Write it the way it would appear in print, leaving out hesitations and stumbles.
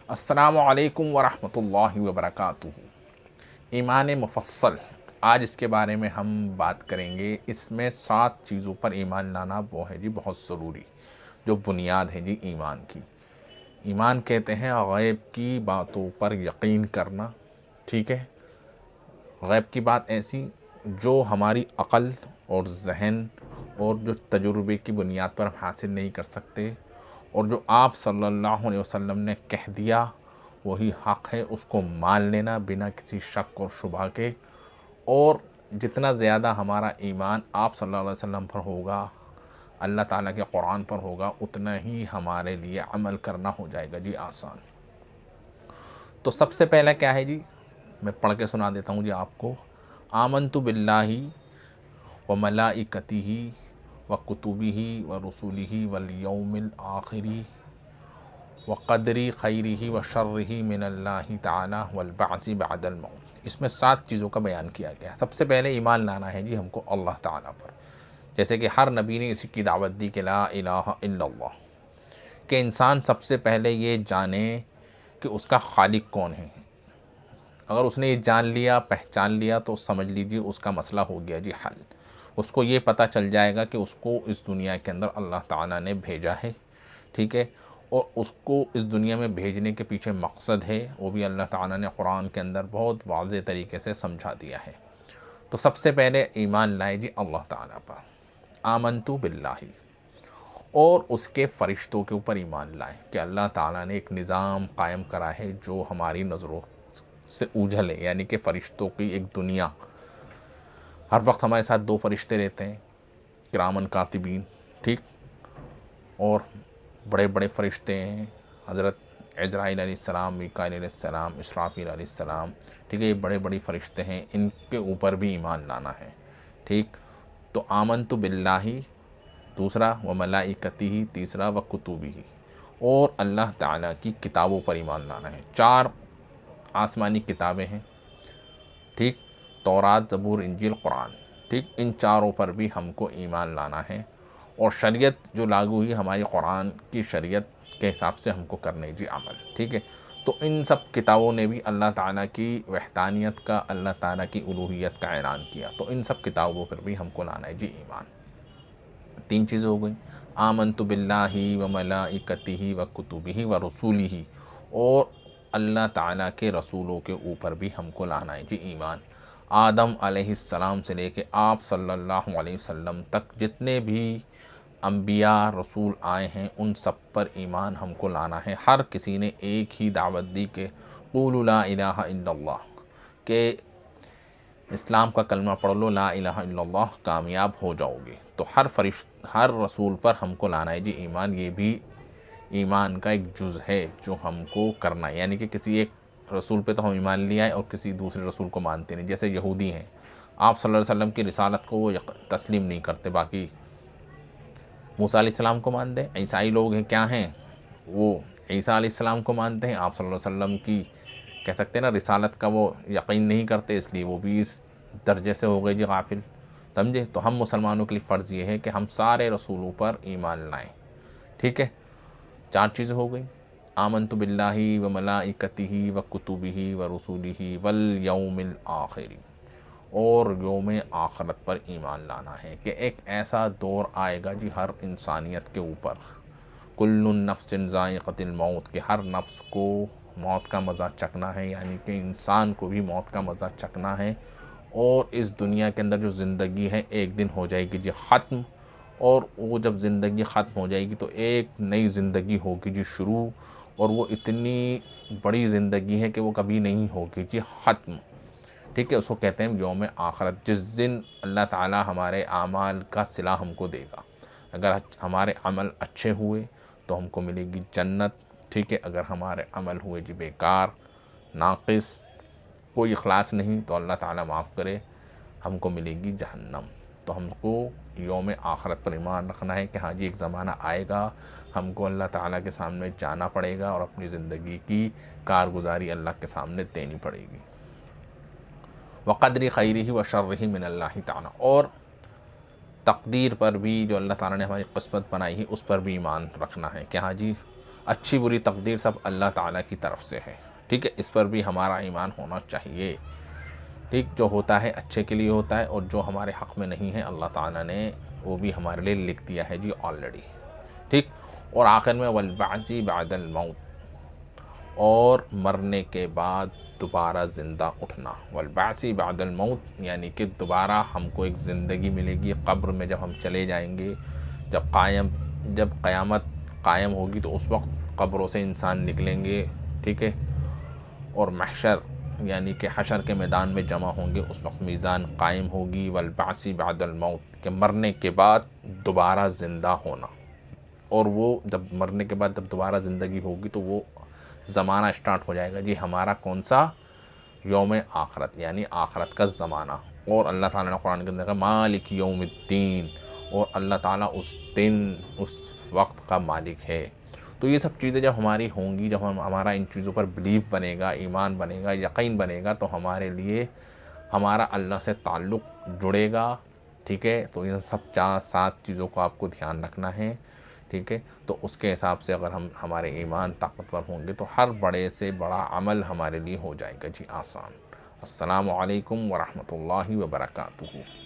السلام علیکم ورحمۃ اللہ وبرکاتہ۔ ایمان مفصل، آج اس کے بارے میں ہم بات کریں گے۔ اس میں 7 چیزوں پر ایمان لانا وہ ہے جی بہت ضروری، جو بنیاد ہے جی ایمان کی۔ ایمان کہتے ہیں غیب کی باتوں پر یقین کرنا، ٹھیک ہے۔ غیب کی بات ایسی جو ہماری عقل اور ذہن اور جو تجربے کی بنیاد پر ہم حاصل نہیں کر سکتے، اور جو آپ صلی اللہ علیہ وسلم نے کہہ دیا وہی حق ہے، اس کو مان لینا بنا کسی شک اور شبہ کے۔ اور جتنا زیادہ ہمارا ایمان آپ صلی اللہ علیہ وسلم پر ہوگا، اللہ تعالیٰ کے قرآن پر ہوگا، اتنا ہی ہمارے لیے عمل کرنا ہو جائے گا جی آسان۔ تو سب سے پہلا کیا ہے جی، میں پڑھ کے سنا دیتا ہوں جی آپ کو۔ آمنت باللہ و ملائکتہ و کتبہ و رسلہ والیوم الآخر وقدری خیرہ و شرہ من اللہ تعالی والبعث بعد الموت۔ اس میں 7 چیزوں کا بیان کیا گیا ہے۔ سب سے پہلے ایمان لانا ہے جی ہم کو اللہ تعالیٰ پر، جیسے کہ ہر نبی نے اسی کی دعوت دی کہ لا الہ الا اللہ، کہ انسان سب سے پہلے یہ جانے کہ اس کا خالق کون ہے۔ اگر اس نے یہ جان لیا، پہچان لیا، تو سمجھ لیجیے اس کا مسئلہ ہو گیا جی حل۔ اس کو یہ پتہ چل جائے گا کہ اس کو اس دنیا کے اندر اللہ تعالیٰ نے بھیجا ہے، ٹھیک ہے، اور اس کو اس دنیا میں بھیجنے کے پیچھے مقصد ہے، وہ بھی اللہ تعالیٰ نے قرآن کے اندر بہت واضح طریقے سے سمجھا دیا ہے۔ تو سب سے پہلے ایمان لائے جی اللہ تعالیٰ پر، آمنتو باللہ، اور اس کے فرشتوں کے اوپر ایمان لائے کہ اللہ تعالیٰ نے ایک نظام قائم کرا ہے جو ہماری نظروں سے اوجھل ہے، یعنی کہ فرشتوں کی ایک دنیا۔ ہر وقت ہمارے ساتھ 2 فرشتے رہتے ہیں، کرامن کاتبین، ٹھیک، اور بڑے بڑے فرشتے ہیں، حضرت عزرائیل علیہ السلام، میکائیل علیہ السلام، اسرافیل علیہ السلام، ٹھیک ہے، یہ بڑے بڑے فرشتے ہیں، ان کے اوپر بھی ایمان لانا ہے، ٹھیک۔ تو آمنت باللہ دوسرا، و ملائکتہ تیسرا، و کتبہ، اور اللہ تعالیٰ کی کتابوں پر ایمان لانا ہے۔ 4 آسمانی کتابیں ہیں، ٹھیک، تورات، زبور، انجیل، قرآن، ٹھیک، ان 4 پر بھی ہم کو ایمان لانا ہے، اور شریعت جو لاگو ہوئی ہماری قرآن کی شریعت کے حساب سے ہم کو کرنے جی عمل، ٹھیک ہے۔ تو ان سب کتابوں نے بھی اللہ تعالیٰ کی وحدانیت کا، اللہ تعالیٰ کی الوہیت کا اعلان کیا، تو ان سب کتابوں پر بھی ہم کو لانا ہے جی ایمان۔ 3 چیزیں ہو گئیں، آمنت باللہ و ملائکتہ و کتبہ و رسولہ، اور اللہ تعالیٰ کے رسولوں کے اوپر بھی ہم کو لانا ہے جی ایمان۔ آدم علیہ السلام سے لے کے آپ صلی اللہ علیہ وسلم تک جتنے بھی انبیاء رسول آئے ہیں، ان سب پر ایمان ہم کو لانا ہے۔ ہر کسی نے ایک ہی دعوت دی کہ قولوا لا الہ الا اللہ، کہ اسلام کا کلمہ پڑھ لو، لا الہ الا اللہ، کامیاب ہو جاؤ گے۔ تو ہر رسول پر ہم کو لانا ہے جی ایمان۔ یہ بھی ایمان کا ایک جز ہے جو ہم کو کرنا ہے، یعنی کہ کسی ایک رسول پہ تو ہم ایمان لے آئے اور کسی دوسرے رسول کو مانتے نہیں۔ جیسے یہودی ہیں، آپ صلی اللہ علیہ وسلم کی رسالت کو وہ تسلیم نہیں کرتے، باقی موسیٰ علیہ السلام کو مانتے ہیں۔ عیسائی لوگ ہیں، کیا ہیں، وہ عیسیٰ علیہ السلام کو مانتے ہیں، آپ صلی اللہ علیہ وسلم کی کہہ سکتے ہیں نا رسالت کا وہ یقین نہیں کرتے، اس لیے وہ بھی اس درجے سے ہو گئے جی غافل، سمجھے۔ تو ہم مسلمانوں کے لیے فرض یہ ہے کہ ہم سارے رسولوں پر ایمان لائیں، ٹھیک ہے۔ 4 چیزیں ہو گئیں، آمنت باللہ و ملائکتہ و کتبہ و رسولہ والیوم الآخر، اور یوم آخرت پر ایمان لانا ہے کہ ایک ایسا دور آئے گا جی ہر انسانیت کے اوپر، کل نفس ذائقۃ الموت، کہ ہر نفس کو موت کا مزہ چکھنا ہے، یعنی کہ انسان کو بھی موت کا مزہ چکھنا ہے۔ اور اس دنیا کے اندر جو زندگی ہے ایک دن ہو جائے گی جی ختم، اور وہ جب زندگی ختم ہو جائے گی تو ایک نئی زندگی ہوگی جی شروع، اور وہ اتنی بڑی زندگی ہے کہ وہ کبھی نہیں ہوگی جی ختم، ٹھیک ہے۔ اس کو کہتے ہیں یوم آخرت، جس دن اللہ تعالیٰ ہمارے اعمال کا صلہ ہم کو دے گا۔ اگر ہمارے عمل اچھے ہوئے تو ہم کو ملے گی جنت، ٹھیک ہے۔ اگر ہمارے عمل ہوئے جی بیکار، ناقص، کوئی اخلاص نہیں، تو اللہ تعالیٰ معاف کرے، ہم کو ملے گی جہنم۔ تو ہم کو یوم آخرت پر ایمان رکھنا ہے کہ ہاں جی ایک زمانہ آئے گا، ہم کو اللہ تعالیٰ کے سامنے جانا پڑے گا اور اپنی زندگی کی کارگزاری اللہ کے سامنے دینی پڑے گی۔ وقدر خیرہ و شرہ من اللہ تعالیٰ، اور تقدیر پر بھی جو اللہ تعالیٰ نے ہماری قسمت بنائی ہے اس پر بھی ایمان رکھنا ہے کہ ہاں جی اچھی بری تقدیر سب اللہ تعالیٰ کی طرف سے ہے، ٹھیک ہے، اس پر بھی ہمارا ایمان ہونا چاہیے، ٹھیک، جو ہوتا ہے اچھے کے لیے ہوتا ہے، اور جو ہمارے حق میں نہیں ہے اللہ تعالیٰ نے وہ بھی ہمارے لیے لکھ دیا ہے جی آلریڈی، ٹھیک۔ اور آخر میں والبعث بعد الموت، اور مرنے کے بعد دوبارہ زندہ اٹھنا، والبعث بعد الموت یعنی کہ دوبارہ ہم کو ایک زندگی ملے گی قبر میں جب ہم چلے جائیں گے، جب قیامت قائم ہوگی تو اس وقت قبروں سے انسان نکلیں گے، ٹھیک ہے، اور محشر یعنی کہ حشر کے میدان میں جمع ہوں گے، اس وقت میزان قائم ہوگی، والبعث بعد الموت کہ مرنے کے بعد دوبارہ زندہ ہونا، اور وہ جب مرنے کے بعد جب دوبارہ زندگی ہوگی تو وہ زمانہ اسٹارٹ ہو جائے گا جی ہمارا کون سا، یوم آخرت یعنی آخرت کا زمانہ، اور اللہ تعالیٰ نے قرآن کے اندر کہا مالک یوم الدین، اور اللہ تعالیٰ اس دن اس وقت کا مالک ہے۔ تو یہ سب چیزیں جب ہماری ہوں گی، جب ہمارا ان چیزوں پر بلیف بنے گا، ایمان بنے گا، یقین بنے گا، تو ہمارے لیے ہمارا اللہ سے تعلق جڑے گا، ٹھیک ہے۔ تو یہ سب 4-7 چیزوں کو آپ کو دھیان رکھنا ہے، ٹھیک ہے۔ تو اس کے حساب سے اگر ہمارے ایمان طاقتور ہوں گے تو ہر بڑے سے بڑا عمل ہمارے لیے ہو جائے گا جی آسان۔ السلام علیکم ورحمۃ اللہ وبرکاتہ۔